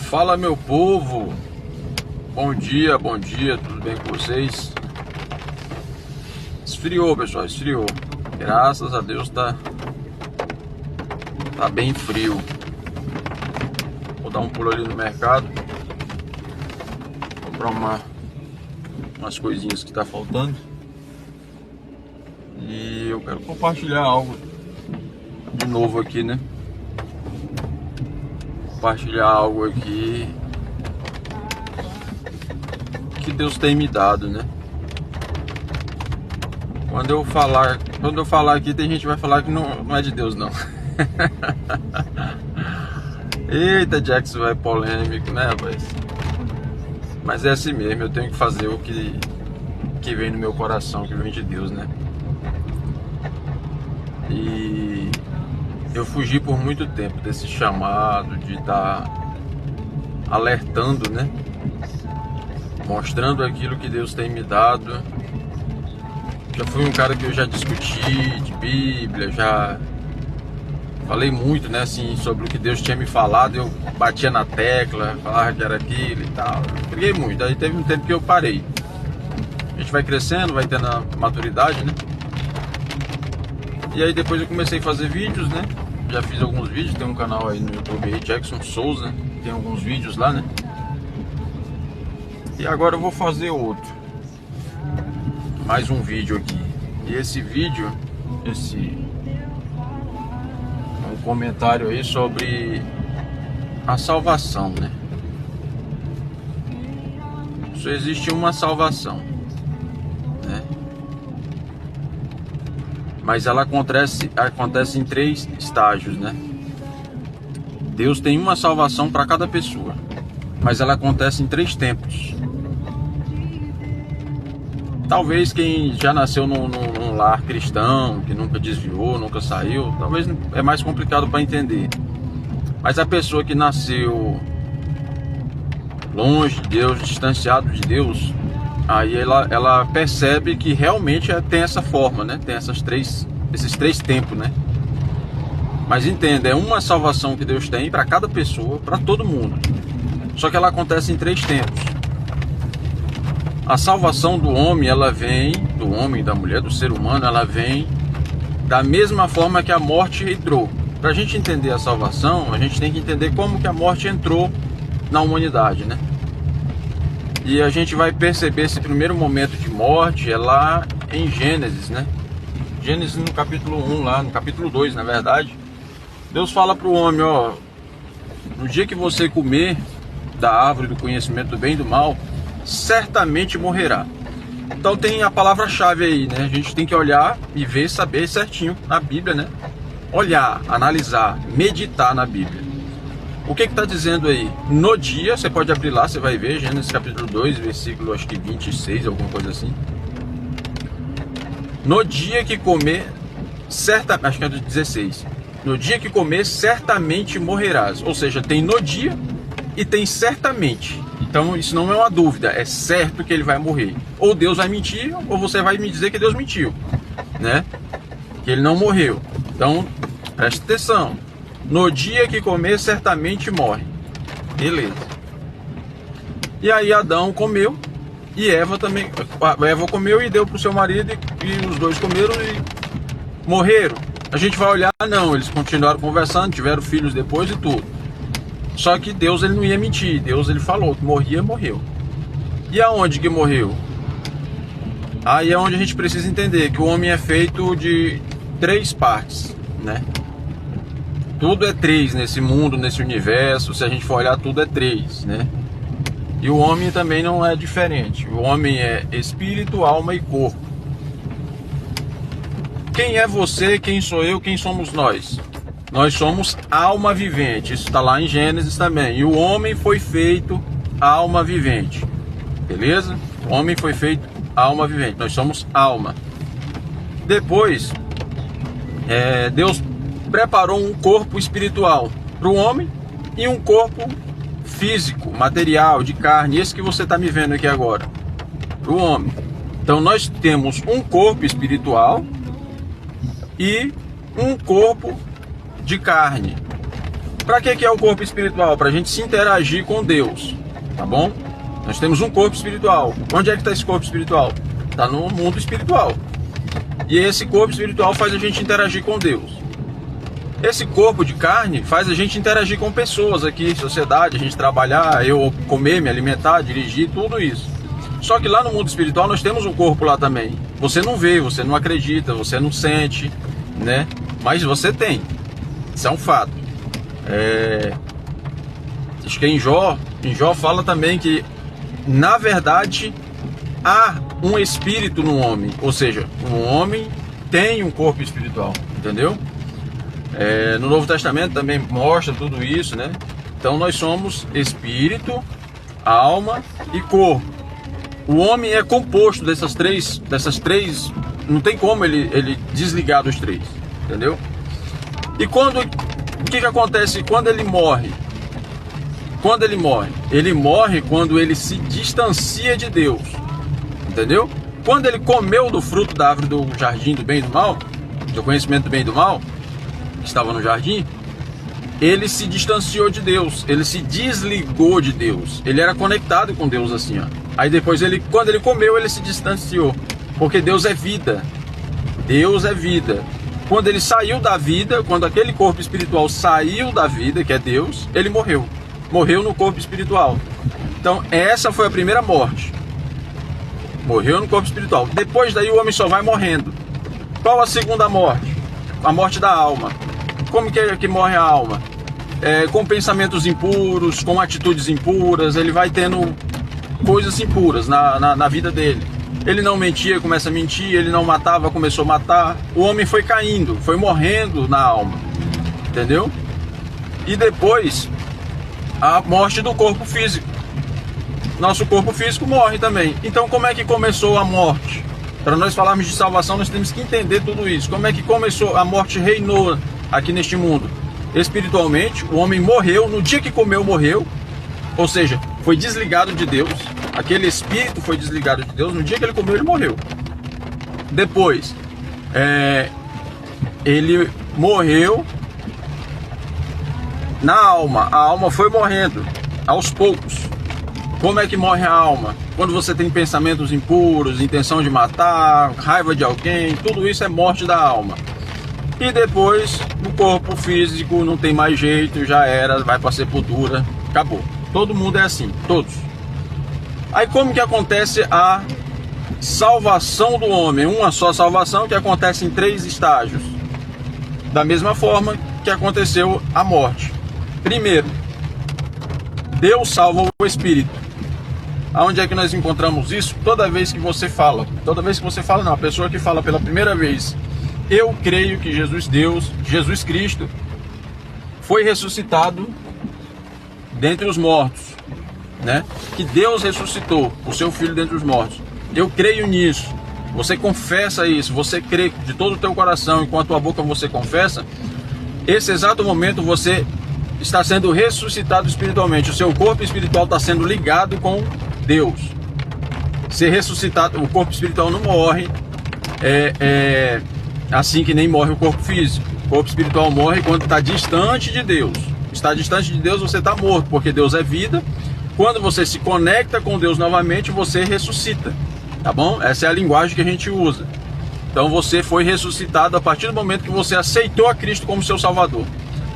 Fala, meu povo, bom dia, tudo bem com vocês? Esfriou, pessoal, esfriou. Graças a Deus tá bem frio. Vou dar um pulo ali no mercado, comprar umas coisinhas que tá faltando. E eu quero compartilhar algo de novo aqui, né? Compartilhar algo aqui que Deus tem me dado, né? Quando eu falar aqui, tem gente que vai falar que não é de Deus, não. Eita, Jackson, vai polêmico, né, rapaz? Mas é assim mesmo, eu tenho que fazer o que vem no meu coração, que vem de Deus, né? E eu fugi por muito tempo desse chamado de estar alertando, né? Mostrando aquilo que Deus tem me dado. Já fui um cara que eu já discuti de Bíblia, já falei muito, né, assim, sobre o que Deus tinha me falado. Eu batia na tecla, falava que era aquilo e tal. Briguei muito, aí teve um tempo que eu parei. A gente vai crescendo, vai tendo a maturidade, né? E aí depois eu comecei a fazer vídeos, né? Já fiz alguns vídeos, tem um canal aí no YouTube aí, Jackson Souza, tem alguns vídeos lá, né? E agora eu vou fazer outro. Mais um vídeo aqui. E esse vídeo, um comentário aí sobre a salvação, né? Só existe uma salvação, né? Mas ela acontece em 3 estágios, né? Deus tem uma salvação para cada pessoa, mas ela acontece em 3 tempos. Talvez quem já nasceu num lar cristão, que nunca desviou, nunca saiu, talvez é mais complicado para entender. Mas a pessoa que nasceu longe de Deus, distanciado de Deus, aí ela percebe que realmente tem essa forma, né? Tem esses três tempos, né? Mas entenda, é uma salvação que Deus tem para cada pessoa, para todo mundo. Só que ela acontece em 3 tempos. A salvação do homem, ela vem, do homem, da mulher, do ser humano, ela vem da mesma forma que a morte entrou. Para a gente entender a salvação, a gente tem que entender como que a morte entrou na humanidade, né? E a gente vai perceber esse primeiro momento de morte é lá em Gênesis, né? Gênesis no capítulo 1, lá no capítulo 2, na verdade. Deus fala para o homem, ó, no dia que você comer da árvore do conhecimento do bem e do mal, certamente morrerá. Então tem a palavra-chave aí, né? A gente tem que olhar e ver, saber certinho na Bíblia, né? Olhar, analisar, meditar na Bíblia. O que está dizendo aí? No dia, você pode abrir lá, você vai ver, Gênesis capítulo 2, versículo acho que 26, alguma coisa assim. No dia que comer, acho que é do 16. No dia que comer, certamente morrerás. Ou seja, tem no dia e tem certamente. Então isso não é uma dúvida, é certo que ele vai morrer. Ou Deus vai mentir, ou você vai me dizer que Deus mentiu, né? Que ele não morreu. Então, preste atenção. No dia que comer, certamente morre. Beleza. E aí Adão comeu, e Eva também. Eva comeu e deu para o seu marido, e os dois comeram e morreram. A gente vai olhar, não, eles continuaram conversando, tiveram filhos depois e tudo. Só que Deus, ele não ia mentir. Deus, ele falou que morria, morreu. E aonde que morreu? Aí é onde a gente precisa entender que o homem é feito de 3 partes, né? Tudo é 3 nesse mundo, nesse universo. Se a gente for olhar, tudo é 3, né? E o homem também não é diferente. O homem é espírito, alma e corpo. Quem é você? Quem sou eu? Quem somos nós? Nós somos alma vivente. Isso está lá em Gênesis também. E o homem foi feito alma vivente. Beleza? O homem foi feito alma vivente. Nós somos alma. Depois, Deus preparou um corpo espiritual para o homem e um corpo físico, material, de carne. Esse que você está me vendo aqui agora. Para o homem. Então nós temos um corpo espiritual e um corpo de carne. Para que é o corpo espiritual? Para a gente se interagir com Deus, tá bom? Nós temos um corpo espiritual. Onde é que está esse corpo espiritual? Está no mundo espiritual. E esse corpo espiritual faz a gente interagir com Deus. Esse corpo de carne faz a gente interagir com pessoas aqui, sociedade, a gente trabalhar, eu comer, me alimentar, dirigir, tudo isso. Só que lá no mundo espiritual nós temos um corpo lá também. Você não vê, você não acredita, você não sente, né? Mas você tem. Isso é um fato. Acho que em Jó fala também que, na verdade, há um espírito no homem. Ou seja, um homem tem um corpo espiritual, entendeu? No Novo Testamento também mostra tudo isso, né? Então nós somos espírito, alma e corpo. O homem é composto dessas três, não tem como ele desligar dos três, entendeu? E o que acontece quando ele morre? Quando ele morre? Ele morre quando ele se distancia de Deus, entendeu? Quando ele comeu do fruto da árvore do jardim do bem e do mal, do conhecimento do bem e do mal, que estava no jardim, ele se distanciou de Deus, ele se desligou de Deus. Ele era conectado com Deus assim, ó. Aí depois, quando ele comeu, ele se distanciou, porque Deus é vida. Deus é vida. Quando ele saiu da vida, quando aquele corpo espiritual saiu da vida, que é Deus, ele morreu. Morreu no corpo espiritual. Então essa foi a primeira morte. Morreu no corpo espiritual. Depois daí o homem só vai morrendo. Qual a segunda morte? A morte da alma. Como que é que morre a alma? Com pensamentos impuros, com atitudes impuras. Ele vai tendo coisas impuras na vida dele. Ele não mentia, começa a mentir. Ele não matava, começou a matar. O homem foi caindo, foi morrendo na alma. Entendeu? E depois, a morte do corpo físico. Nosso corpo físico morre também. Então como é que começou a morte? Para nós falarmos de salvação, nós temos que entender tudo isso. Como é que começou? A morte reinou aqui neste mundo. Espiritualmente, o homem morreu, no dia que comeu, morreu. Ou seja, foi desligado de Deus. Aquele espírito foi desligado de Deus. No dia que ele comeu, ele morreu. Depois, ele morreu na alma. A alma foi morrendo aos poucos. Como é que morre a alma? Quando você tem pensamentos impuros, intenção de matar, raiva de alguém, tudo isso é morte da alma. E depois, o corpo físico não tem mais jeito, já era, vai para a sepultura, acabou. Todo mundo é assim, todos. Aí como que acontece a salvação do homem? Uma só salvação que acontece em 3 estágios. Da mesma forma que aconteceu a morte. Primeiro, Deus salva o espírito. Aonde é que nós encontramos isso? Toda vez que você fala, não, a pessoa que fala pela primeira vez, eu creio que Jesus Cristo, foi ressuscitado dentre os mortos, né? Que Deus ressuscitou o seu Filho dentre os mortos. Eu creio nisso. Você confessa isso, você crê de todo o teu coração, e com a tua boca você confessa. Esse exato momento você está sendo ressuscitado espiritualmente. O seu corpo espiritual está sendo ligado com Deus. Ser ressuscitado, o corpo espiritual não morre assim que nem morre o corpo físico. O corpo espiritual morre quando está distante de Deus. Está distante de Deus, você está morto, porque Deus é vida. Quando você se conecta com Deus novamente, você ressuscita, tá bom? Essa é a linguagem que a gente usa. Então você foi ressuscitado a partir do momento que você aceitou a Cristo como seu Salvador.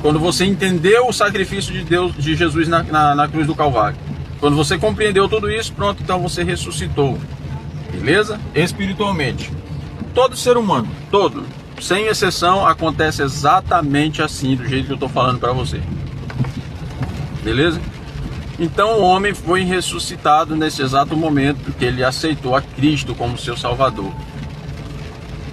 Quando você entendeu o sacrifício de Deus, de Jesus na cruz do Calvário. Quando você compreendeu tudo isso, pronto, então você ressuscitou. Beleza? Espiritualmente. Todo ser humano, todo, sem exceção, acontece exatamente assim, do jeito que eu estou falando para você. Beleza? Então o homem foi ressuscitado nesse exato momento que ele aceitou a Cristo como seu Salvador.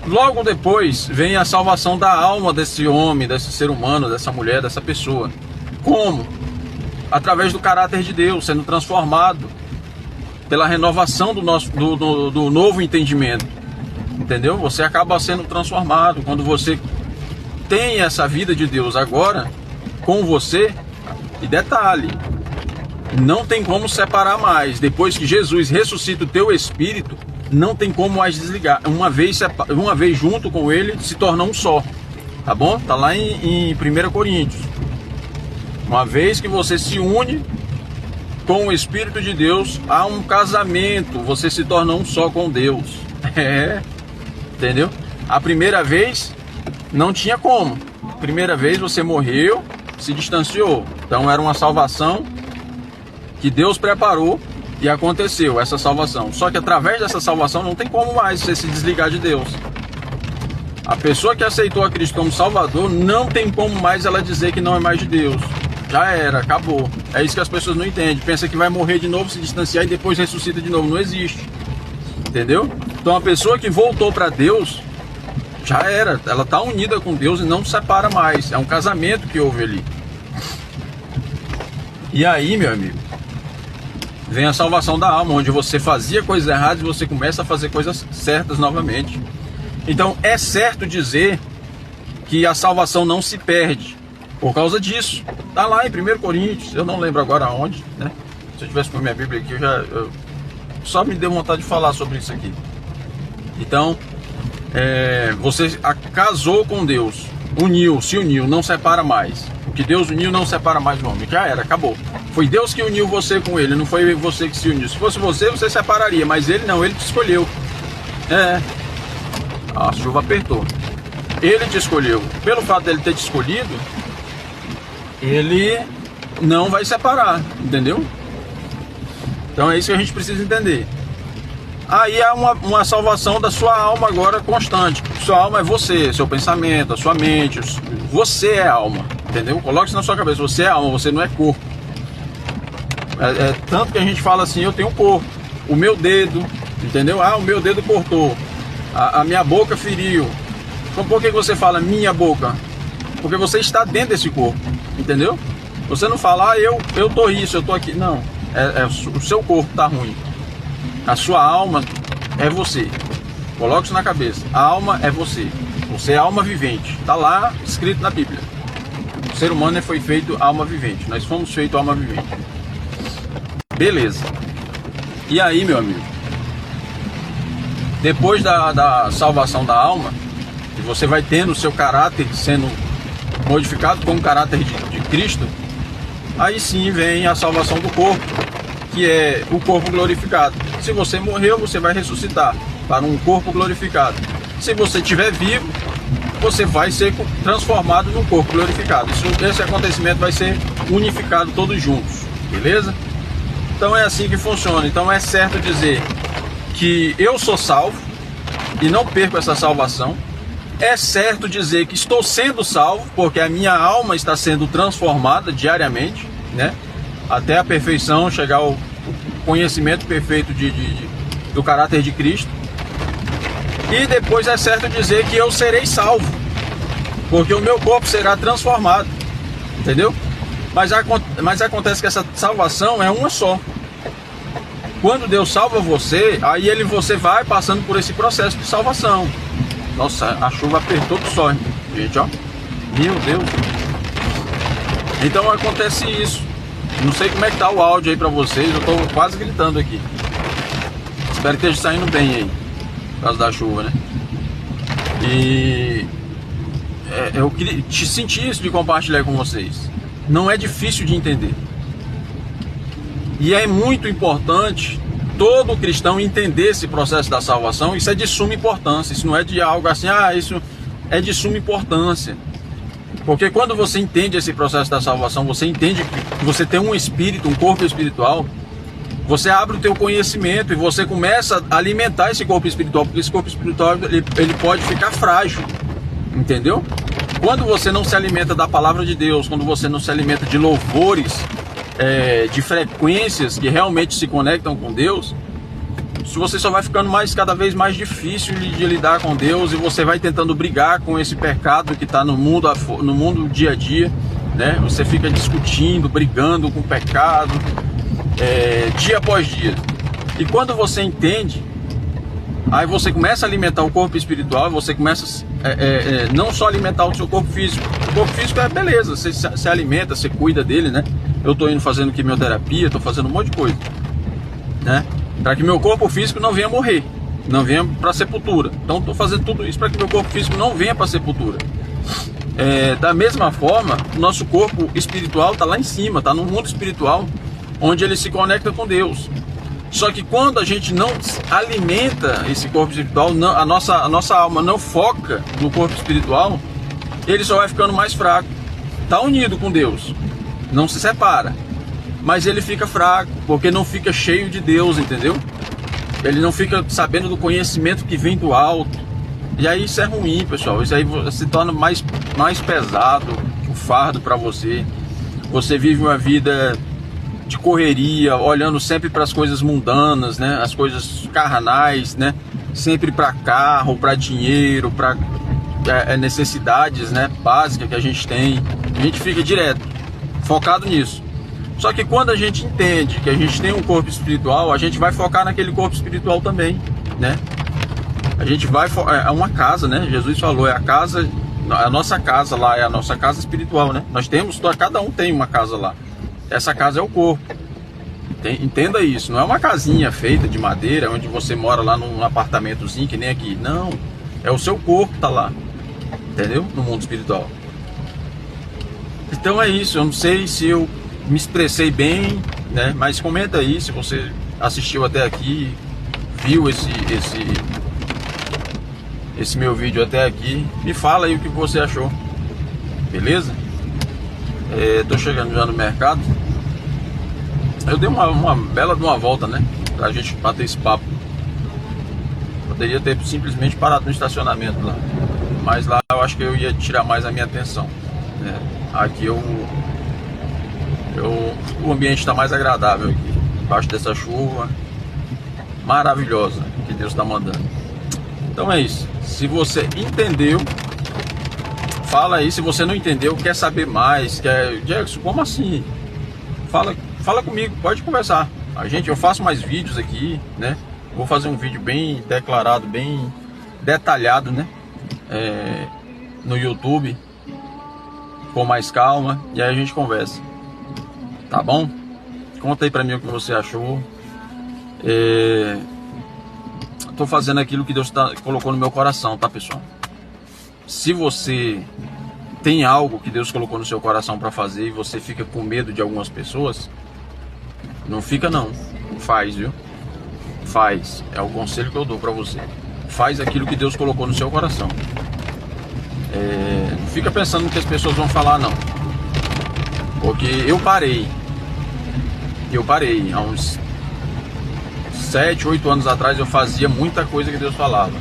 Logo depois vem a salvação da alma desse homem, desse ser humano, dessa mulher, dessa pessoa. Como? Através do caráter de Deus, sendo transformado pela renovação do novo entendimento. Entendeu? Você acaba sendo transformado quando você tem essa vida de Deus agora com você. E detalhe, não tem como separar mais. Depois que Jesus ressuscita o teu espírito, não tem como mais desligar. Uma vez junto com ele, se torna um só. Tá bom? Tá lá em 1 Coríntios. Uma vez que você se une com o Espírito de Deus, há um casamento, você se torna um só com Deus. Entendeu? A primeira vez não tinha como. Primeira vez você morreu, se distanciou. Então era uma salvação que Deus preparou e aconteceu essa salvação. Só que através dessa salvação não tem como mais você se desligar de Deus. A pessoa que aceitou a Cristo como Salvador, não tem como mais ela dizer que não é mais de Deus. Já era, acabou. É isso que as pessoas não entendem. Pensa que vai morrer de novo, se distanciar e depois ressuscita de novo. Não existe. Entendeu? Então a pessoa que voltou para Deus, já era. Ela está unida com Deus e não se separa mais. É um casamento que houve ali. E aí, meu amigo, vem a salvação da alma, onde você fazia coisas erradas e você começa a fazer coisas certas novamente. Então é certo dizer que a salvação não se perde por causa disso. Está lá em 1 Coríntios, eu não lembro agora onde, né? Se eu tivesse com a minha Bíblia aqui, eu só me deu vontade de falar sobre isso aqui. Então, você casou com Deus, se uniu, não separa mais. O que Deus uniu não separa mais o homem. Já era, acabou. Foi Deus que uniu você com ele, não foi você que se uniu. Se fosse você, você separaria, mas ele não, ele te escolheu. A chuva apertou. Ele te escolheu. Pelo fato dele ter te escolhido, ele não vai separar, entendeu? Então é isso que a gente precisa entender. Aí há uma salvação da sua alma agora constante. Sua alma é você, seu pensamento, a sua mente. Você é alma, entendeu? Coloque isso na sua cabeça. Você é alma, você não é corpo. Tanto que a gente fala assim, eu tenho um corpo. O meu dedo, entendeu? O meu dedo cortou. A minha boca feriu. Então por que você fala minha boca? Porque você está dentro desse corpo, entendeu? Você não fala, eu tô isso, eu tô aqui. Não, o seu corpo tá ruim. A sua alma é você. Coloque isso na cabeça. A alma é você. Você é alma vivente. Está lá escrito na Bíblia. O ser humano foi feito alma vivente. Nós fomos feitos alma vivente. Beleza. E aí, meu amigo? Depois da salvação da alma, que você vai tendo o seu caráter sendo modificado com o caráter de Cristo, aí sim vem a salvação do corpo, que é o corpo glorificado. Se você morreu, você vai ressuscitar para um corpo glorificado. Se você estiver vivo, você vai ser transformado num corpo glorificado. Esse acontecimento vai ser unificado todos juntos, beleza? Então é assim que funciona. Então é certo dizer que eu sou salvo e não perco essa salvação. É certo dizer que estou sendo salvo, porque a minha alma está sendo transformada diariamente, né? Até a perfeição, chegar ao conhecimento perfeito do caráter de Cristo. E depois é certo dizer que eu serei salvo, porque o meu corpo será transformado, entendeu? Mas acontece que essa salvação é uma só. Quando Deus salva você, aí você vai passando por esse processo de salvação. Nossa, a chuva apertou que só, gente, ó. Meu Deus. Então acontece isso. Não sei como é que tá o áudio aí pra vocês, eu tô quase gritando aqui. Espero que esteja saindo bem aí, por causa da chuva, né? E eu queria sentir isso de compartilhar com vocês. Não é difícil de entender. E é muito importante todo cristão entender esse processo da salvação. Isso é de suma importância. Isso não é de algo assim, isso é de suma importância. Porque quando você entende esse processo da salvação, você entende que você tem um espírito, um corpo espiritual, você abre o teu conhecimento e você começa a alimentar esse corpo espiritual, porque esse corpo espiritual ele pode ficar frágil, entendeu? Quando você não se alimenta da palavra de Deus, quando você não se alimenta de louvores, de frequências que realmente se conectam com Deus, você só vai ficando cada vez mais difícil de lidar com Deus, e você vai tentando brigar com esse pecado que está no mundo dia a dia, né? Você fica discutindo, brigando com o pecado, dia após dia. E quando você entende, aí você começa a alimentar o corpo espiritual, você começa não só alimentar o seu corpo físico. O corpo físico é beleza, você se alimenta, você cuida dele, né? Eu estou indo fazendo quimioterapia, estou fazendo um monte de coisa, né? Para que meu corpo físico não venha morrer, não venha para sepultura. Então estou fazendo tudo isso para que meu corpo físico não venha para sepultura. Da mesma forma, o nosso corpo espiritual está lá em cima, está no mundo espiritual, onde ele se conecta com Deus. Só que quando a gente não alimenta esse corpo espiritual, a nossa alma não foca no corpo espiritual, ele só vai ficando mais fraco. Está unido com Deus, não se separa, mas ele fica fraco, porque não fica cheio de Deus, entendeu? Ele não fica sabendo do conhecimento que vem do alto. E aí isso é ruim, pessoal. Isso aí se torna mais pesado, o fardo para você. Você vive uma vida de correria, olhando sempre para as coisas mundanas, né? As coisas carnais, né? Sempre para carro, para dinheiro, para necessidades, né? Básicas que a gente tem. A gente fica direto focado nisso. Só que quando a gente entende que a gente tem um corpo espiritual, a gente vai focar naquele corpo espiritual também, né? A gente vai, é uma casa, né? Jesus falou, é a casa, a nossa casa lá é a nossa casa espiritual, né? Nós temos, cada um tem uma casa lá. Essa casa é o corpo. Entenda isso, não é uma casinha feita de madeira, onde você mora lá num apartamentozinho, que nem aqui. Não, é o seu corpo que tá lá, entendeu? No mundo espiritual. Então é isso, eu não sei se eu me expressei bem, né? Mas comenta aí se você assistiu até aqui, viu esse meu vídeo até aqui, me fala aí o que você achou, beleza? Tô chegando já no mercado. Eu dei uma bela de uma volta, né? Pra gente bater esse papo. Poderia ter simplesmente parado no estacionamento lá, mas lá eu acho que eu ia tirar mais a minha atenção, né? Aqui o ambiente está mais agradável aqui, embaixo dessa chuva maravilhosa que Deus está mandando. Então é isso. Se você entendeu, fala aí. Se você não entendeu, quer saber mais, Jackson, como assim? Fala comigo, pode conversar. Eu faço mais vídeos aqui, né? Vou fazer um vídeo bem declarado, bem detalhado, né? No YouTube, com mais calma, e aí a gente conversa. Tá bom? Conta aí pra mim o que você achou. Tô fazendo aquilo que Deus colocou no meu coração, tá, pessoal? Se você tem algo que Deus colocou no seu coração para fazer e você fica com medo de algumas pessoas, não fica não. Faz, viu? Faz. É o conselho que eu dou para você. Faz aquilo que Deus colocou no seu coração. Não fica pensando no que as pessoas vão falar, não. Porque eu parei há uns 7, 8 anos atrás. Eu fazia muita coisa que Deus falava,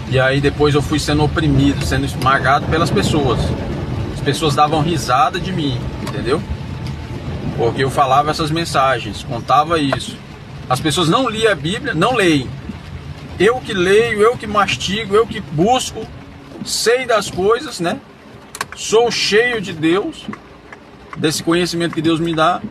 e aí depois eu fui sendo oprimido, sendo esmagado pelas pessoas. As pessoas davam risada de mim, entendeu? Porque eu falava essas mensagens, contava isso. As pessoas não liam a Bíblia, não leem. Eu que leio, eu que mastigo, eu que busco, sei das coisas, né? Sou cheio de Deus, desse conhecimento que Deus me dá.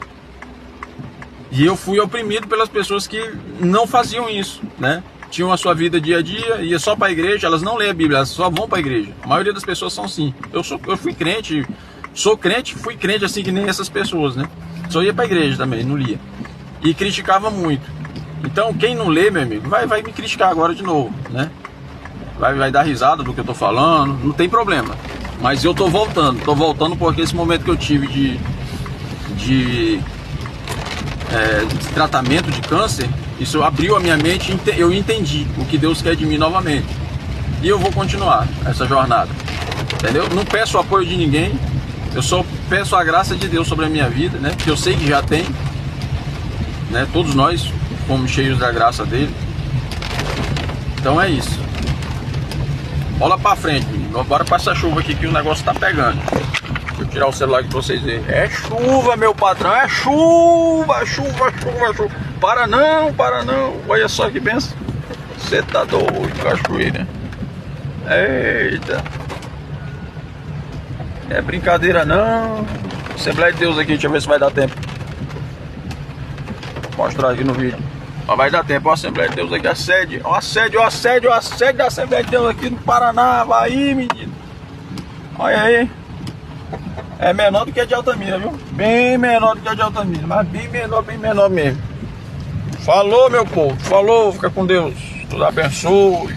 E eu fui oprimido pelas pessoas que não faziam isso, né? Tinham a sua vida dia a dia, ia só para a igreja, elas não leem a Bíblia, elas só vão para a igreja. A maioria das pessoas são assim. Eu fui crente, fui crente assim que nem essas pessoas, né? Só ia para a igreja também, não lia. E criticava muito. Então quem não lê, meu amigo, vai me criticar agora de novo, né? Vai dar risada do que eu tô falando, não tem problema. Mas eu tô voltando porque esse momento que eu tive de tratamento de câncer, isso abriu a minha mente, eu entendi o que Deus quer de mim novamente. E eu vou continuar essa jornada, entendeu? Não peço o apoio de ninguém, eu só peço a graça de Deus sobre a minha vida, né? Que eu sei que já tem, né? Todos nós fomos cheios da graça dele. Então é isso. Bola pra frente, menino. Bora pra essa chuva aqui que o negócio tá pegando. Deixa eu tirar o celular aqui pra vocês verem. É chuva, meu patrão, é chuva, chuva. Para não. Olha só que benção. Você tá doido, cachoeira. Eita. É brincadeira não. Assembleia de Deus aqui, deixa eu ver se vai dar tempo. Vou mostrar aqui no vídeo. Mas vai dar tempo, ó, Assembleia de Deus aqui, ó, assédio da Assembleia de Deus aqui no Paraná, vai aí, menino. Olha aí. É menor do que a de Altamira, viu? Bem menor do que a de Altamira, mas bem menor mesmo. Falou, meu povo, falou, fica com Deus. Deus abençoe.